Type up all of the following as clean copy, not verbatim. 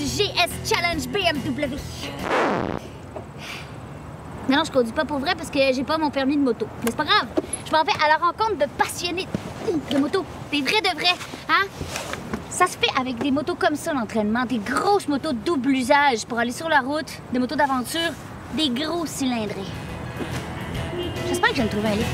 GS Challenge BMW. Non, je conduis pas pour vrai parce que j'ai pas mon permis de moto. Mais c'est pas grave. Je m'en vais à la rencontre de passionnés de moto. Des vrais de vrais, hein? Ça se fait avec des motos comme ça, l'entraînement. Des grosses motos double usage pour aller sur la route. Des motos d'aventure. Des gros cylindrés. J'espère que je vais me trouver un lit.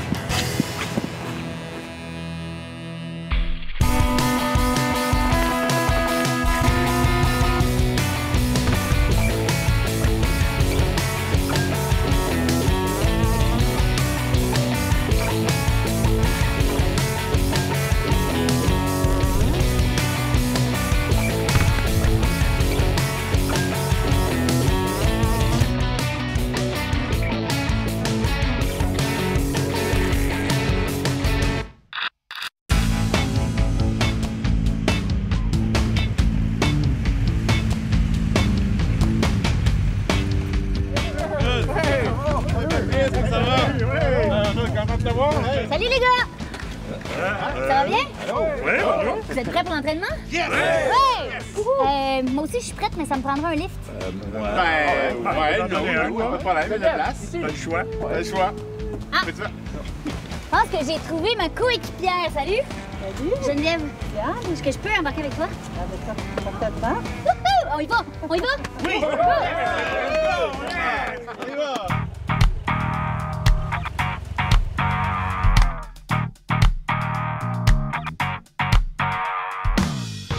Salut les gars! Ça va bien? Oui, bonjour. Vous êtes prêts pour l'entraînement? Yes! Ouais! Moi aussi je suis prête, mais ça me prendra un lift. Ouais, pas de problème, il y a de la place. T'as le choix. T'as le choix. Ah! Je pense que j'ai trouvé ma coéquipière. Salut! Salut! Geneviève. Est-ce que je peux embarquer avec toi? Certainement. On y va! On y va? Oui! On y va!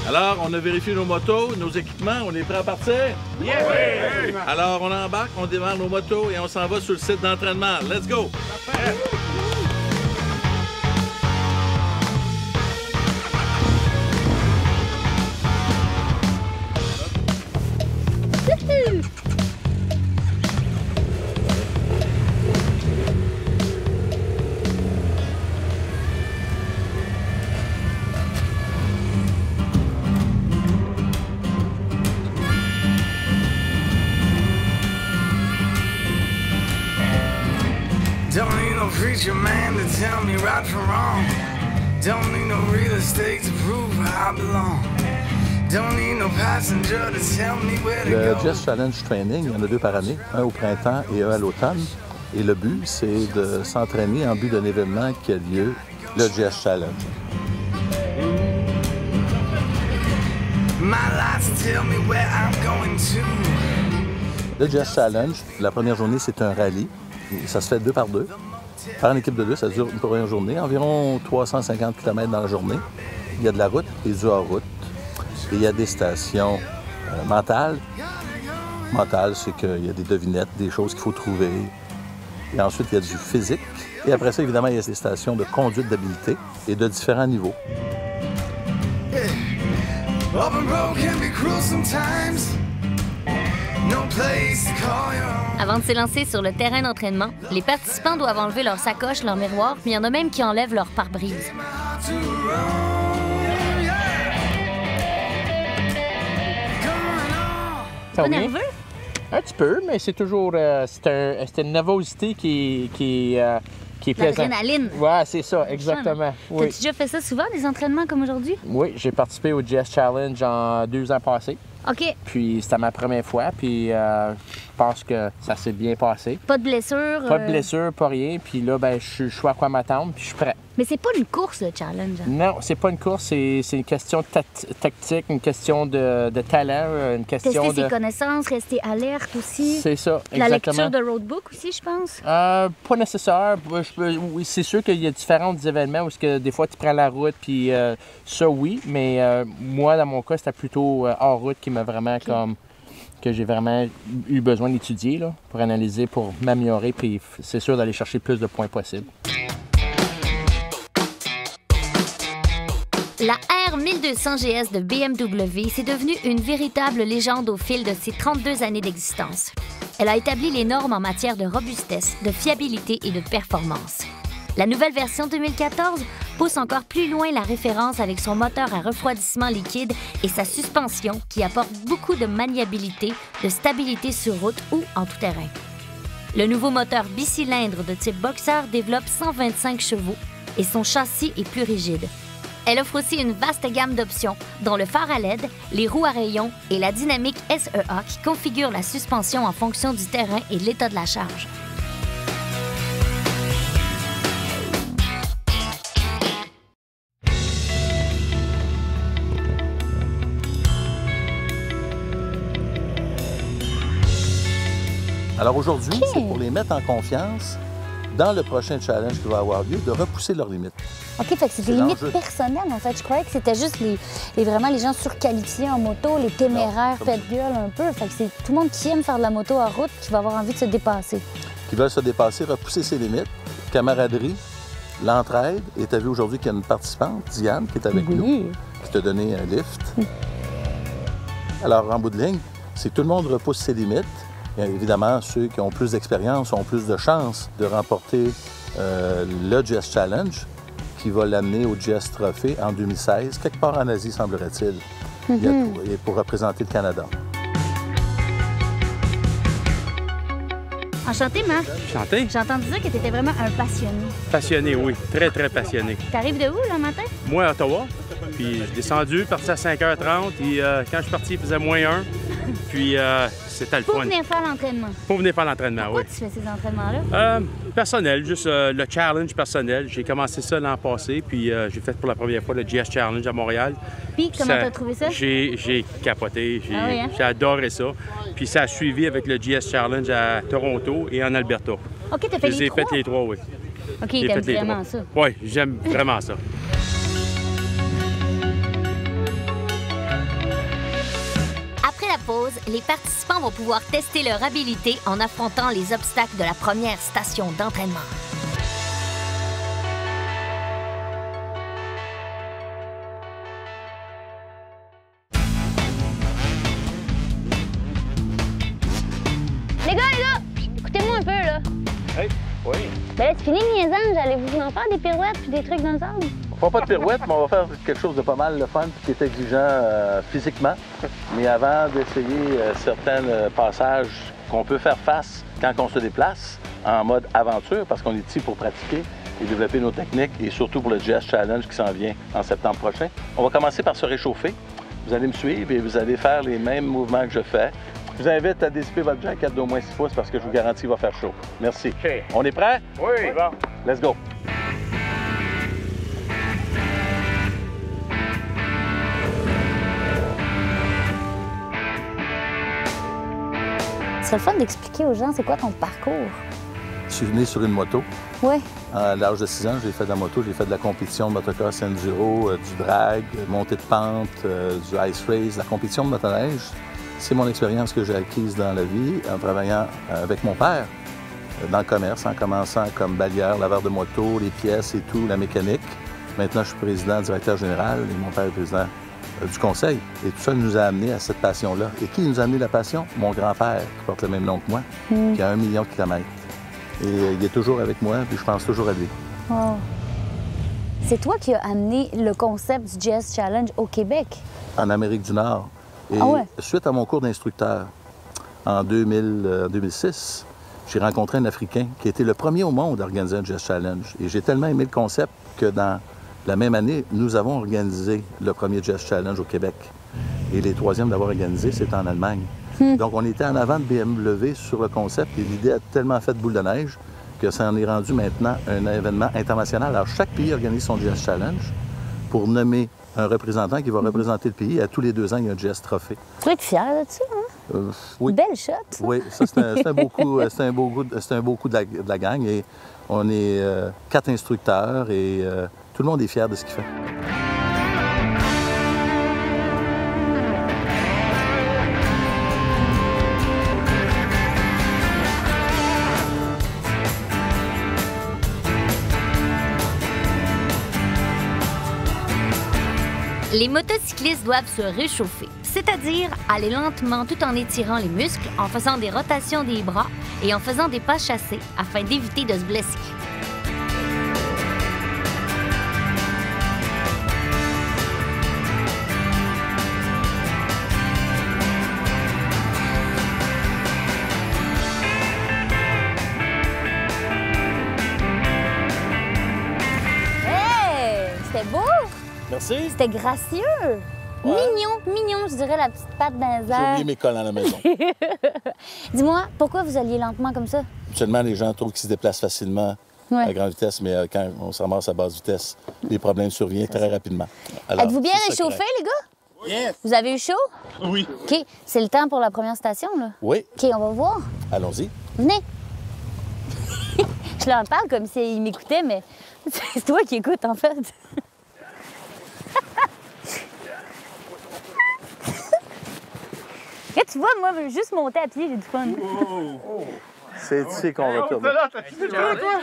Alors, on a vérifié nos motos, nos équipements, on est prêt à partir? Yes! Oui! Alors, on embarque, on démarre nos motos et on s'en va sur le site d'entraînement. Let's go! Don't need no preacher man to tell me right from wrong. Don't need no real estate to prove where I belong. Don't need no passenger to tell me where to Le go. GS Challenge Training, il y en a 2 par année, un au printemps et un à l'automne. Et le but, c'est de s'entraîner en but d'un événement qui a lieu, le GS Challenge. My lights tell me where I'm going to. Le GS Challenge, la première journée, c'est un rallye. Ça se fait 2 par 2. Par une équipe de 2, ça dure une première journée, environ 350 km dans la journée. Il y a de la route et du hors-route. Et il y a des stations mentales. Mentales, c'est qu'il y a des devinettes, des choses qu'il faut trouver. Et ensuite, il y a du physique. Et après ça, évidemment, il y a des stations de conduite d'habileté et de différents niveaux. Open road can be cruel sometimes. No place to call your own. Avant de s'élancer sur le terrain d'entraînement, les participants doivent enlever leurs sacoches, leurs miroirs, puis il y en a même qui enlèvent leur pare-brise. Pas nerveux? Un petit peu, mais c'est toujours c'est une nervosité qui est plaisante. L'adrénaline. Ouais, c'est ça, exactement. Oui. T'as-tu déjà fait ça souvent, des entraînements comme aujourd'hui? Oui, j'ai participé au GS Challenge en 2 ans passés. OK. Puis c'était ma première fois, puis je pense que ça s'est bien passé. Pas de blessure? Pas de blessure, pas rien. Puis là, ben, je sais à quoi m'attendre, puis je suis prêt. Mais c'est pas une course, le challenge. Non, c'est pas une course, c'est une question tactique, une question de talent, une question Tester de... ses connaissances, rester alerte aussi. C'est ça, La exactement. lecture de roadbook aussi, je pense. Pas nécessaire. Oui, c'est sûr qu'il y a différents événements où que des fois tu prends la route, puis ça oui, mais moi, dans mon cas, c'était plutôt hors route qui m'a vraiment comme... que j'ai vraiment eu besoin d'étudier là, pour analyser, pour m'améliorer, puis c'est sûr d'aller chercher le plus de points possible. La R1200 GS de BMW, c'est devenu une véritable légende au fil de ses 32 années d'existence. Elle a établi les normes en matière de robustesse, de fiabilité et de performance. La nouvelle version 2014 pousse encore plus loin la référence avec son moteur à refroidissement liquide et sa suspension qui apporte beaucoup de maniabilité, de stabilité sur route ou en tout terrain. Le nouveau moteur bicylindre de type Boxer développe 125 chevaux et son châssis est plus rigide. Elle offre aussi une vaste gamme d'options, dont le phare à LED, les roues à rayons et la dynamique SEA qui configure la suspension en fonction du terrain et de l'état de la charge. Alors aujourd'hui, c'est pour les mettre en confiance dans le prochain challenge qui va avoir lieu, de repousser leurs limites. OK, fait que c'est des limites personnelles, en fait. Je croyais que c'était juste vraiment les gens surqualifiés en moto, les téméraires, pète-gueule un peu. Fait que c'est tout le monde qui aime faire de la moto en route qui va avoir envie de se dépasser. Qui veulent se dépasser, repousser ses limites, camaraderie, l'entraide. Et tu as vu aujourd'hui qu'il y a une participante, Diane, qui est avec nous, qui t'a donné un lift. Alors, en bout de ligne, c'est que tout le monde repousse ses limites. Et évidemment, ceux qui ont plus d'expérience ont plus de chances de remporter le GS Challenge qui va l'amener au GS Trophy en 2016, quelque part en Asie, semblerait-il, et pour représenter le Canada. Enchanté, Marc. Enchanté. J'ai entendu dire que tu étais vraiment un passionné. Passionné, oui. Très, très passionné. T'arrives de où, le matin? Moi, à Ottawa. Puis, je suis descendu, parti à 5h30. Et quand je suis parti, il faisait -1. Puis, c'était le fun. Pour venir faire l'entraînement. Pour venir faire l'entraînement, oui. Pourquoi tu fais ces entraînements-là? Personnel, juste le challenge personnel. J'ai commencé ça l'an passé, puis j'ai fait pour la première fois le GS Challenge à Montréal. Puis, comment t'as trouvé ça? J'ai capoté. J'ai hein? adoré ça. Puis ça a suivi avec le GS Challenge à Toronto et en Alberta. OK, t'as fait les trois? J'ai fait les trois, oui. OK, t'aimes vraiment ça? Oui, j'aime vraiment ça. Après la pause, les participants vont pouvoir tester leur habileté en affrontant les obstacles de la première station d'entraînement. Les gars, écoutez-moi un peu, là. Hey, oui. Ben là, c'est fini le niaisage. Allez-vous en faire des pirouettes puis des trucs dans le sable? On fera pas de pirouette, mais on va faire quelque chose de pas mal le fun qui est exigeant physiquement. Mais avant d'essayer certains passages qu'on peut faire face quand on se déplace en mode aventure, parce qu'on est ici pour pratiquer et développer nos techniques, et surtout pour le GS Challenge qui s'en vient en septembre prochain. On va commencer par se réchauffer. Vous allez me suivre et vous allez faire les mêmes mouvements que je fais. Je vous invite à dissiper votre jacket d'au moins 6 pouces parce que je vous garantis qu'il va faire chaud. Merci. OK. On est prêts? Oui. Bon. Let's go. C'est le fun d'expliquer aux gens c'est quoi ton parcours. Je suis venu sur une moto. Oui. À l'âge de 6 ans, j'ai fait de la moto, j'ai fait de la compétition de motocross enduro, du drag, montée de pente, du ice race, la compétition de motoneige. C'est mon expérience que j'ai acquise dans la vie en travaillant avec mon père dans le commerce, en commençant comme balière, laveur de moto, les pièces et tout, la mécanique. Maintenant, je suis président, directeur général et mon père est président du conseil. Et tout ça nous a amenés à cette passion-là. Et qui nous a amené la passion? Mon grand-père, qui porte le même nom que moi, qui a 1 million de kilomètres. Et il est toujours avec moi, puis je pense toujours à lui. Wow. C'est toi qui as amené le concept du GS Challenge au Québec? En Amérique du Nord. Et suite à mon cours d'instructeur en 2006, j'ai rencontré un Africain qui était le premier au monde à organiser un GS Challenge. Et j'ai tellement aimé le concept que dans la même année, nous avons organisé le premier GS Challenge au Québec. Et les troisièmes d'avoir organisé, c'était en Allemagne. Donc, on était en avant de BMW sur le concept et l'idée a tellement fait boule de neige que ça en est rendu maintenant un événement international. Alors, chaque pays organise son GS Challenge pour nommer un représentant qui va représenter le pays. À tous les 2 ans, il y a un GS Trophée. Tu dois être fier de ça, hein? Oui. Belle shot. Oui, ça, c'est un beau coup, c'est un beau coup de la gang. Et on est 4 instructeurs et tout le monde est fier de ce qu'il fait. Les motocyclistes doivent se réchauffer, c'est-à-dire aller lentement tout en étirant les muscles, en faisant des rotations des bras et en faisant des pas chassés afin d'éviter de se blesser. Hey! C'était beau! Merci. C'était gracieux. Mignon, mignon, je dirais, la petite patte dans les J'ai airs. oublié mes collants à la maison. Dis-moi, pourquoi vous alliez lentement comme ça? Seulement, les gens trouvent qu'ils se déplacent facilement à grande vitesse, mais quand on se ramasse à basse vitesse, les problèmes surviennent très rapidement. Alors, êtes-vous bien c'est ça réchauffé, correct. les gars? Yes! Vous avez eu chaud? Oui. OK, c'est le temps pour la première station, là. Oui, OK, on va voir. allons-y. Venez. Je leur parle comme s'ils m'écoutaient, mais c'est toi qui écoutes, en fait. Et tu vois, moi, je veux juste monter à pied, j'ai du fun. C'est ici qu'on va tourner.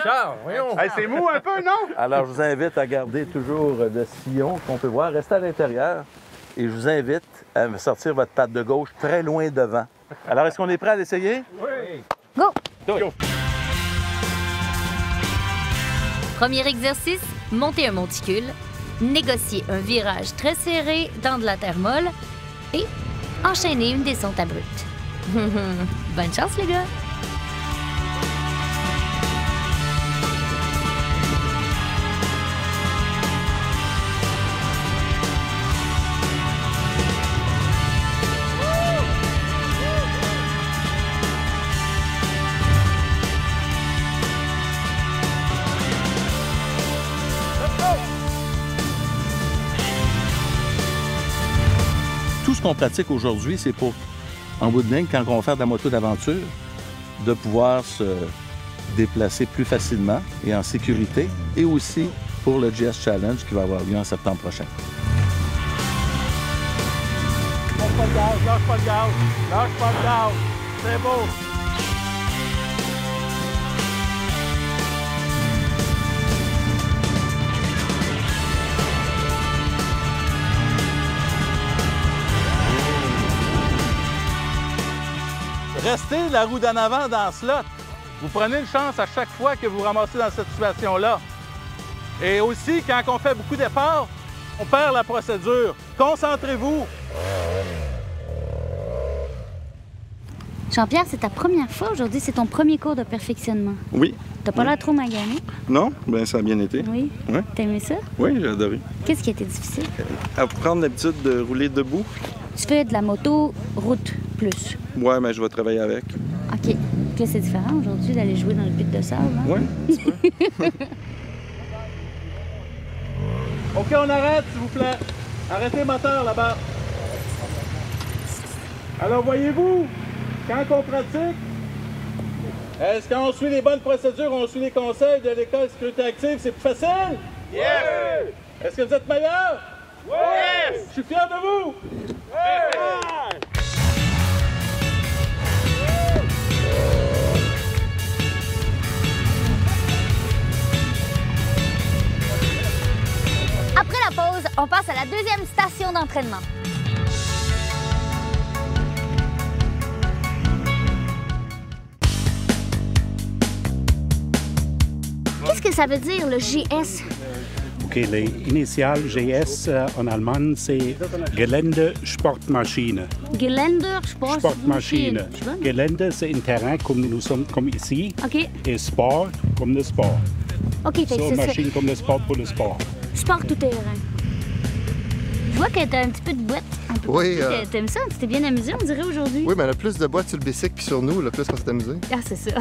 Charles, voyons. Hey, c'est mou un peu, non? Alors, je vous invite à garder toujours le sillon qu'on peut voir. Restez à l'intérieur. Et je vous invite à sortir votre patte de gauche très loin devant. Alors, est-ce qu'on est prêt à l'essayer? Go! Premier exercice, monter un monticule, négocier un virage très serré dans de la terre molle et enchaîner une descente abrupte. Bonne chance, les gars! Tout ce qu'on pratique aujourd'hui, c'est pour, en bout de ligne, quand on va faire de la moto d'aventure, de pouvoir se déplacer plus facilement et en sécurité, et aussi pour le GS Challenge qui va avoir lieu en septembre prochain. Lâche pas le gaz, lâche pas le gaz, lâche pas le gaz. C'est beau. Restez la roue d'en avant dans le slot. Vous prenez une chance à chaque fois que vous ramassez dans cette situation-là. Et aussi, quand on fait beaucoup d'efforts, on perd la procédure. Concentrez-vous. Jean-Pierre, c'est ta première fois aujourd'hui, c'est ton premier cours de perfectionnement. Oui. T'as pas l'air trop magané? Non? Ben ça a bien été. Oui. Ouais. T'as aimé ça? Oui, j'ai adoré. Qu'est-ce qui a été difficile? Apprendre l'habitude de rouler debout. Tu fais de la moto route plus. Ouais, mais je vais travailler avec. OK. Donc là, c'est différent aujourd'hui d'aller jouer dans le pit de sable. Hein? Oui. OK, on arrête, s'il vous plaît. Arrêtez le moteur là-bas. Alors, voyez-vous, quand on pratique, est-ce qu'on suit les bonnes procédures, on suit les conseils de l'École Sécurité Active, c'est plus facile? Yes! Est-ce que vous êtes meilleur? Yes! Je suis fier de vous! Après la pause, on passe à la deuxième station d'entraînement. Qu'est-ce que ça veut dire, le GS? OK, les initiales GS en allemand, c'est Gelände Sportmaschine. Gelände Sportmaschine. Gelände, c'est un terrain comme nous sommes comme ici. OK. Et sport, comme le sport. OK, fait que So, c'est ça. machine comme le sport pour le sport. Sport tout terrain. Je vois que t'as un petit peu de boîte. Oui. T'aimes ça? Tu t'es bien amusé, on dirait, aujourd'hui? Oui, mais le plus de boîtes sur le bicycle puis sur nous, le plus qu'on s'est amusé. Ah, c'est ça.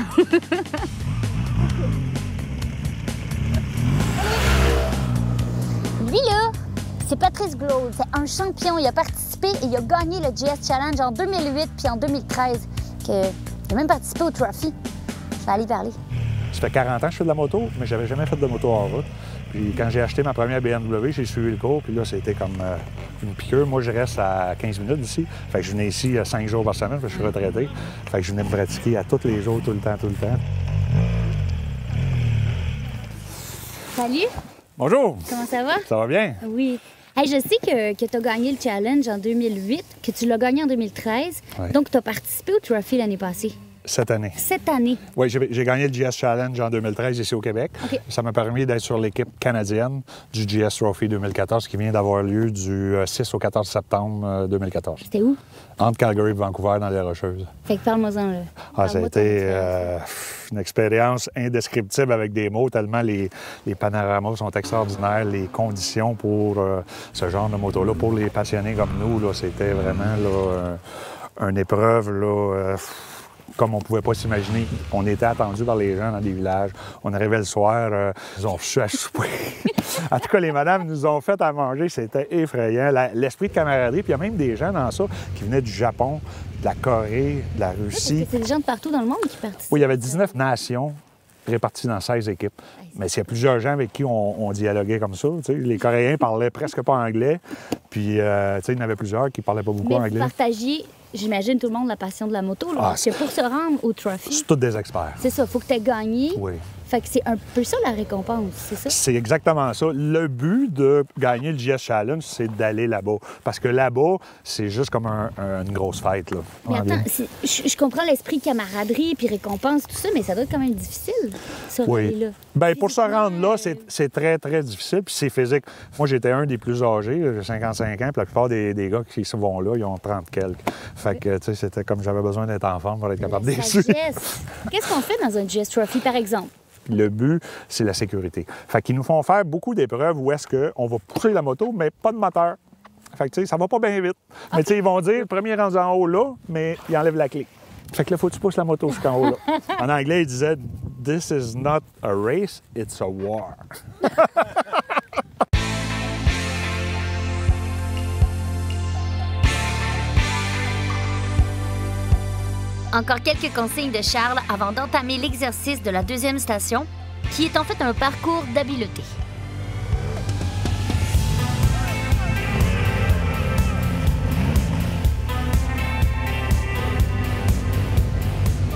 Lui, là, c'est Patrice Glaude. C'est un champion. Il a participé et il a gagné le GS Challenge en 2008 puis en 2013. Il a même participé au Trophy. Je vais aller parler. Ça fait 40 ans que je fais de la moto, mais j'avais jamais fait de moto hors route. Puis quand j'ai acheté ma première BMW, j'ai suivi le cours, puis là, c'était comme une piqûre. Moi, je reste à 15 minutes d'ici. Fait que je venais ici 5 jours par semaine, parce que je suis retraité. Fait que je venais me pratiquer à tous les jours, tout le temps. Salut! Bonjour! Comment ça va? Ça va bien? Oui. Hey, je sais que tu as gagné le challenge en 2008, que tu l'as gagné en 2013. Oui. Donc, tu as participé au Trophy l'année passée. Cette année. Cette année. Oui, j'ai gagné le GS Challenge en 2013 ici au Québec. OK. Ça m'a permis d'être sur l'équipe canadienne du GS Trophy 2014 qui vient d'avoir lieu du 6 au 14 septembre 2014. C'était où? Entre Calgary et Vancouver, dans les Rocheuses. Fait que parle-moi-en, là. Ah, ça a Parle-moi de ton été... expérience. une expérience indescriptible avec des mots, tellement les panoramas sont extraordinaires, les conditions pour ce genre de moto-là, pour les passionnés comme nous, là, c'était vraiment là, une épreuve là, comme on ne pouvait pas s'imaginer. On était attendus par les gens dans des villages. On arrivait le soir, ils ont reçu à souper. En tout cas, les madames nous ont fait à manger. C'était effrayant. L'esprit de camaraderie. Puis il y a même des gens dans ça qui venaient du Japon, de la Corée, de la Russie. C'est des gens de partout dans le monde qui participent. Oui, il y avait 19 nations réparties dans 16 équipes. Mais il y a plusieurs gens avec qui on dialoguait comme ça. T'sais. Les Coréens parlaient presque pas anglais. Puis, il y en avait plusieurs qui parlaient pas beaucoup anglais. Mais vous partagiez, j'imagine, tout le monde la passion de la moto. Là, parce que pour se rendre au trophy... C'est tous des experts. C'est ça. Il faut que tu aies gagné. Oui. Fait que c'est un peu ça la récompense, c'est ça? C'est exactement ça. Le but de gagner le JS Challenge, c'est d'aller là-bas. Parce que là-bas, c'est juste comme une grosse fête. Là. Mais attends, je comprends l'esprit camaraderie puis récompense, tout ça, mais ça doit être quand même difficile, ça, oui. là. Bien, pour se rendre là, c'est très, très difficile. Puis c'est physique. Moi, j'étais un des plus âgés, j'ai 55 ans, puis la plupart des gars qui vont là, ils ont 30 quelques. Fait que, tu sais, c'était comme j'avais besoin d'être en forme pour être capable de suivre. Qu'est-ce qu'on fait dans un JS Trophy, par exemple? Le but, c'est la sécurité. Fait qu'ils nous font faire beaucoup d'épreuves où est-ce qu'on va pousser la moto, mais pas de moteur. Fait que, tu sais, ça va pas bien vite. Okay. Mais, tu sais, ils vont dire, le premier rendu en haut là, mais il enlève la clé. Fait que là, faut que tu pousses la moto jusqu'en haut là. En anglais, ils disaient, « This is not a race, it's a war. » Encore quelques consignes de Charles avant d'entamer l'exercice de la deuxième station, qui est en fait un parcours d'habileté.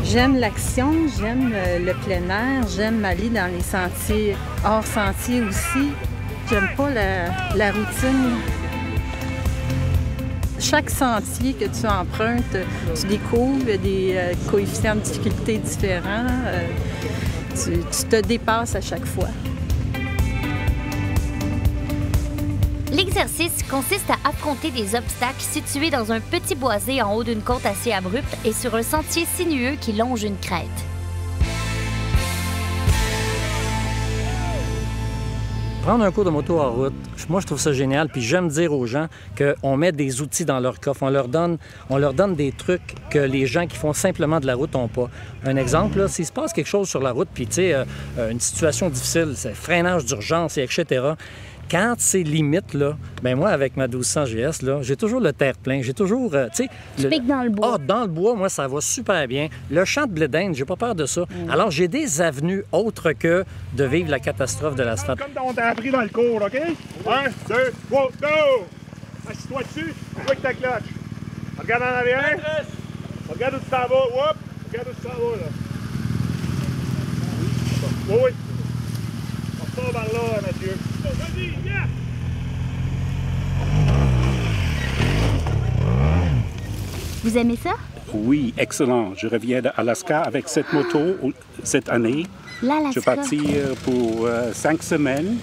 J'aime l'action, j'aime le plein air, j'aime aller dans les sentiers hors sentier aussi. J'aime pas la routine. Chaque sentier que tu empruntes, tu découvres des coefficients de difficulté différents. Tu te dépasses à chaque fois. L'exercice consiste à affronter des obstacles situés dans un petit boisé en haut d'une côte assez abrupte et sur un sentier sinueux qui longe une crête. Prendre un cours de moto en route, moi, je trouve ça génial. Puis j'aime dire aux gens qu'on met des outils dans leur coffre. On leur donne des trucs que les gens qui font simplement de la route n'ont pas. Un exemple, s'il se passe quelque chose sur la route, puis tu sais, une situation difficile, c'est freinage d'urgence, etc., quand c'est limite, là, ben moi, avec ma 1200 GS, là, j'ai toujours le terre-plein. J'ai toujours, tu sais... Tu piques dans le bois. Ah, dans le bois, moi, ça va super bien. Le champ de blé d'Inde, j'ai pas peur de ça. Alors, j'ai des avenues autres que de vivre la catastrophe de l'asphalte. Comme on t'a appris dans le cours, OK? 1, 2, 3, go! Assis-toi dessus, avec ta cloche. Regarde en arrière. Regarde où tu t'en vas. Whoop! Regarde où tu t'en vas, là. Oui, oui. On sort par là, Mathieu. Vas-y, viens! Vous aimez ça? Oui, excellent. Je reviens d'Alaska avec cette moto cette année. L'Alaska? Je suis parti pour 5 semaines.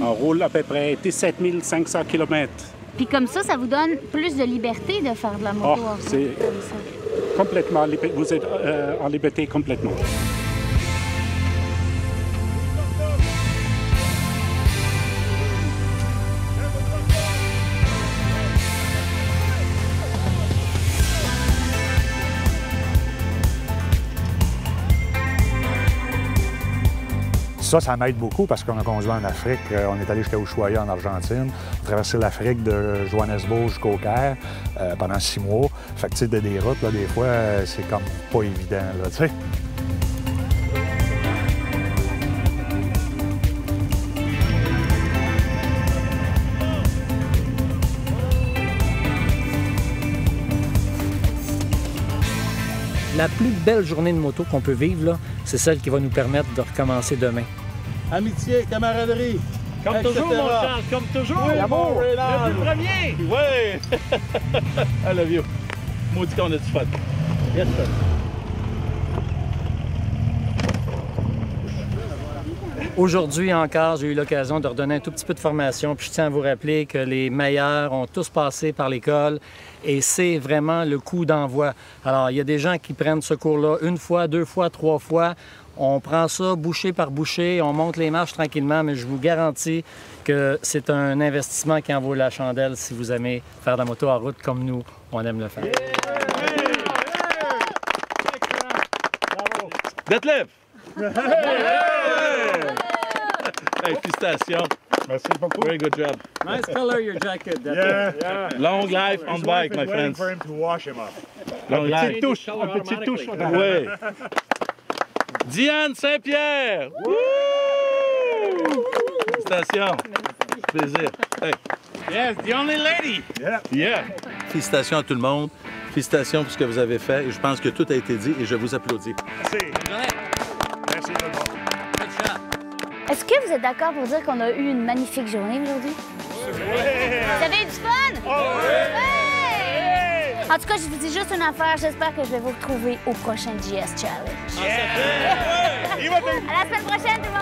On roule à peu près 17 500 km. Puis comme ça vous donne plus de liberté de faire de la moto? Oh, c'est complètement... Vous êtes en liberté complètement. Ça m'aide beaucoup parce qu'on a conduit en Afrique. On est allé jusqu'à Ushuaia en Argentine. On a traversé l'Afrique de Johannesburg jusqu'au Caire pendant 6 mois. Fait que, tu sais, des routes, là, des fois, c'est comme pas évident, là, tu sais. La plus belle journée de moto qu'on peut vivre, là, c'est celle qui va nous permettre de recommencer demain. Amitié, camaraderie. Comme etc. toujours, mon Charles, comme toujours. Oui, l'amour. Le but premier. Oui. I love you. Maudit qu'on a du fun. Yes, sir. Aujourd'hui encore, j'ai eu l'occasion de redonner un tout petit peu de formation. Puis je tiens à vous rappeler que les meilleurs ont tous passé par l'école et c'est vraiment le coup d'envoi. Alors, il y a des gens qui prennent ce cours-là 1 fois, 2 fois, 3 fois. On prend ça bouchée par bouchée, on monte les marches tranquillement, mais je vous garantis que c'est un investissement qui en vaut la chandelle si vous aimez faire de la moto en route comme nous, on aime le faire. Detlef! Hey, félicitations. Merci beaucoup. Very good job. Nice color your jacket, Detlef. Yeah. Long life on bike, my waiting friends. for him to wash him up. Long life. Petite touche, une petite touche. Oui. Diane Saint-Pierre! Woo! Félicitations. Plaisir. Hey. Yes, the only lady. Yeah. Félicitations à tout le monde. Félicitations pour ce que vous avez fait. Et je pense que tout a été dit et je vous applaudis. Merci. Merci tout le monde. Est-ce que vous êtes d'accord pour dire qu'on a eu une magnifique journée aujourd'hui? Vous avez eu du fun? Ouais! En tout cas, je vous dis juste une affaire. J'espère que je vais vous retrouver au prochain GS Challenge. À la semaine prochaine, tout le monde!